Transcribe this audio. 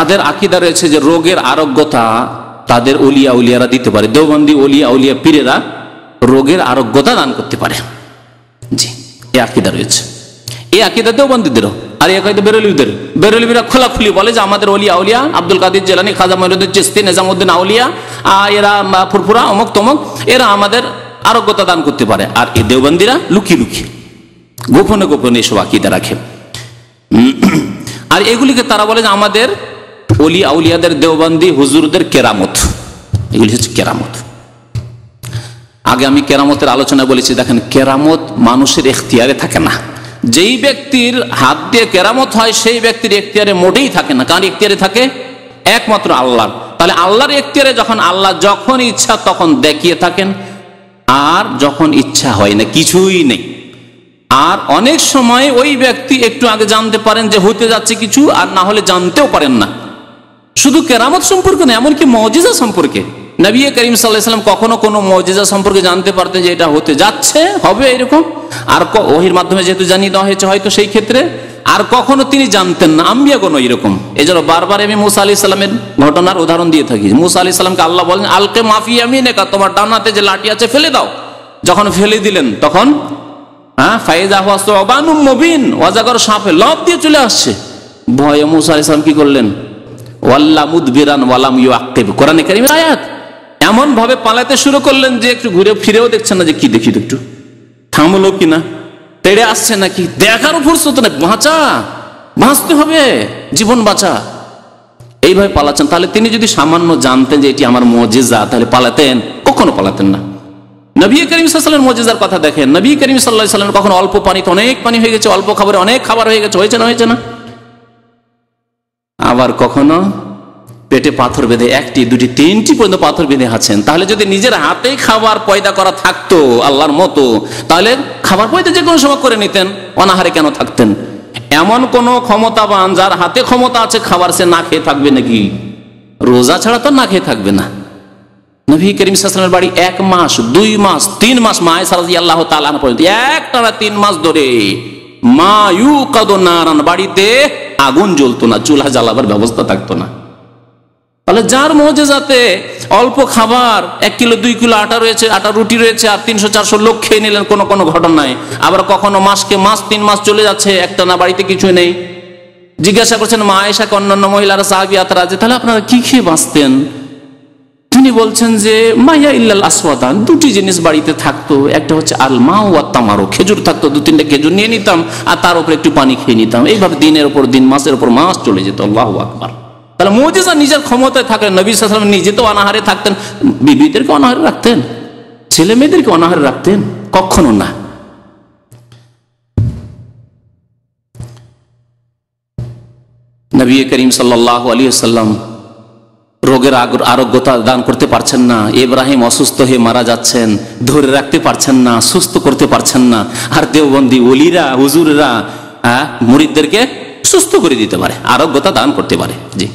তাদের আকীদা রয়েছে যে রোগের আরোগ্যতা তাদের ওলিয়া উলিয়ারা দিতে পারে। দেওবন্দি ওলিয়া উলিয়া পীরেরা রোগের আরোগ্যতা দান করতে পারে। জি, এই আকীদা রয়েছে। এই আকীদা দেওবন্দীদেরও, আর এই আকীদা বেরেলভীদের। বেরেলভীরা খোলাখুলি বলে যে আমাদের ওলিয়া উলিয়া আব্দুল কাদের জিলানী, খাজা মঈনুদ্দিন চিশতি, নিজামউদ্দিন আউলিয়া, এরা ফুরফুরা অমুক তমুক, এরা আমাদের আরোগ্যতা দান করতে পারে। আর এই দেওবন্দীরা লুকিয়ে লুকিয়ে গোপনে গোপনে এসব আকীদা রাখে। আর এগুলিকে তারা বলে যে আমাদের ওলি আউলিয়াদের, দেওবন্দি হুজুরদের কেরামত, এগুলি হচ্ছে কেরামত। আগে আমি কেরামতের আলোচনা বলেছি, দেখেন কেরামত মানুষের এখতিয়ারে থাকে না। যেই ব্যক্তির হাত দিয়ে কেরামত হয় সেই ব্যক্তির এখতিয়ারে মোটেই থাকে না। কার এখতিয়ারে থাকে? একমাত্র আল্লাহ। তাহলে আল্লাহর এখতিয়ারে যখন আল্লাহ যখন ইচ্ছা তখন দেখিয়ে থাকেন, আর যখন ইচ্ছা হয় না কিছুই নেই। আর অনেক সময় ওই ব্যক্তি একটু আগে জানতে পারেন যে হতে যাচ্ছে কিছু, আর না হলে জানতেও পারেন না। শুধু কেরামত সম্পর্কে না, এমনকি মুজিজা সম্পর্কে। নবী করিম সাল্লাল্লাহু আলাইহি ওয়াসাল্লাম কখনো কোনো মুজিজা সম্পর্কে জানতে পারতেন যে এটা হতে যাচ্ছে, হবে এরকম, আর ওহির মাধ্যমে যেহেতু জানিয়ে দেওয়া হয়েছে হয়তো সেই ক্ষেত্রে। আর কখনো তিনি জানতেন না, আম্বিয়াগণ এরকম। এজন্য বারবার আমি মুসা আলাইহিস সালামের ঘটনার উদাহরণ দিয়ে থাকি। মুসা আলাইহিস সালামকে আল্লাহ বলেন আলকে মাফি ইয়ামিনিকা, তোমার ডান হাতে যে লাঠি আছে ফেলে দাও। যখন ফেলে দিলেন তখন ফাইজা হুয়া সুবানুম মুবিন, ওয়াজাগর সাপে লাফ দিয়ে চলে আসছে। ভয়ে মুসা আলাইহিস সালাম কি করলেন? ওয়াল্লা মুদবিরান ওয়ালাম ইউআকিব, কোরআনে কারীমের আয়াত। এমন ভাবে পালাতে শুরু করলেন যে একটু ঘুরে ফিরেও দেখছেন না যে কি দেখি একটু থামলো কিনা, তেড়ে আসছে নাকি, দেখার ফুরসত না, বাঁচতে হবে, জীবন বাঁচা, এইভাবে পালাচ্ছেন। তাহলে তিনি যদি সামান্য জানতেন যে এটি আমার মুজিজা, তাহলে পালাতেন? কখনো পালাতেন না। নবী করিম সাল্লাল্লাহু আলাইহি ওয়াসাল্লামের মুজিজার কথা দেখেন। নবী করিম সাল্লাল্লাহু আলাইহি ওয়াসাল্লাম কখনো অল্প পানিতে অনেক পানি হয়ে গেছে, অল্প খাবারে অনেক খাবার হয়ে গেছে, হয়েছে না? হয়েছে না? আবার কখনো পেটে পাথর বেঁধে, একটি দুটি তিনটি পর্যন্ত পাথর বেঁধে আছেন। তাহলে যদি নিজের হাতে খাবার পয়দা করা থাকতো আল্লাহর মতো, তাহলে খাবার পয়দা যে কোনো সময় করে নিতেন, অনাহারে কেন থাকতেন? এমন কোন ক্ষমতাবান যার হাতে ক্ষমতা আছে খাবার, সে না খেয়ে থাকবে নাকি? রোজা ছাড়া তো না খেয়ে থাকবে না। নবী করিম সাল্লাল্লাহু আলাইহি ওয়াসাল্লামের বাড়ি 1 মাস 2 মাস 3 মাস মা আয়েশা রাদিয়াল্লাহু তাআলা আনহা পর্যন্ত একটানা 3 মাস ধরে মা ইউকাদু নারান, বাড়িতে আগুন জ্বলতো না, চুলা জ্বালাবার ব্যবস্থা থাকতো না। তাহলে যার মুজিজাতে অল্প খাবার, 1 কিলো 2 কিলো আটা রয়েছে, আটা রুটি রয়েছে, আর 300-400 লোক খেয়ে নিলেন কোনো কোনো ঘটনায়। আবার কখনো মাসকে মাস 3 মাস চলে যাচ্ছে, একটা না বাড়িতে কিছুই নেই। জিজ্ঞাসা করছেন মা আয়েশাকে অন্যান্য মহিলারা, সাহাবিয়াতরা, যে তাহলে আপনারা কি খেয়ে বাঁচতেন? তিনি বলছেন যে মাইয়া ইল্লাল আসওয়াদান, দুটি জিনিস বাড়িতে থাকতো, একটা হচ্ছে আল মা ওয়া তামারু, খেজুর থাকতো, 2-3টা খেজুর নিয়ে নিতাম আর তার উপরে একটু পানি খেয়ে নিতাম। এইভাবে দিনের উপর দিন, মাসের উপর মাস চলে যেত। আল্লাহু আকবার। তাহলে মুজিজা নিজের ক্ষমতায় থাকলেন। নবী সাল্লাল্লাহু আলাইহি ওয়াসাল্লাম নিজে তো অনাহারে থাকতেন, বিবিদেরকে অনাহারে রাখতেন, ছেলে মেয়েদেরকে অনাহারে রাখতেন? কখনো না। নবী করিম সাল্লাল্লাহু আলাইহি ওয়াসাল্লাম রোগের আরোগ্যতা দান করতে পারছেন না। ইব্রাহিম অসুস্থ হয়ে মারা যাচ্ছেন, ধরে রাখতে পারছেন না, সুস্থ করতে পারছেন না। আর দেওবন্দি ওলিরা, হুজুররা মুরিদদেরকে সুস্থ করে দিতে পারে, আরোগ্যতা দান করতে পারে। জি।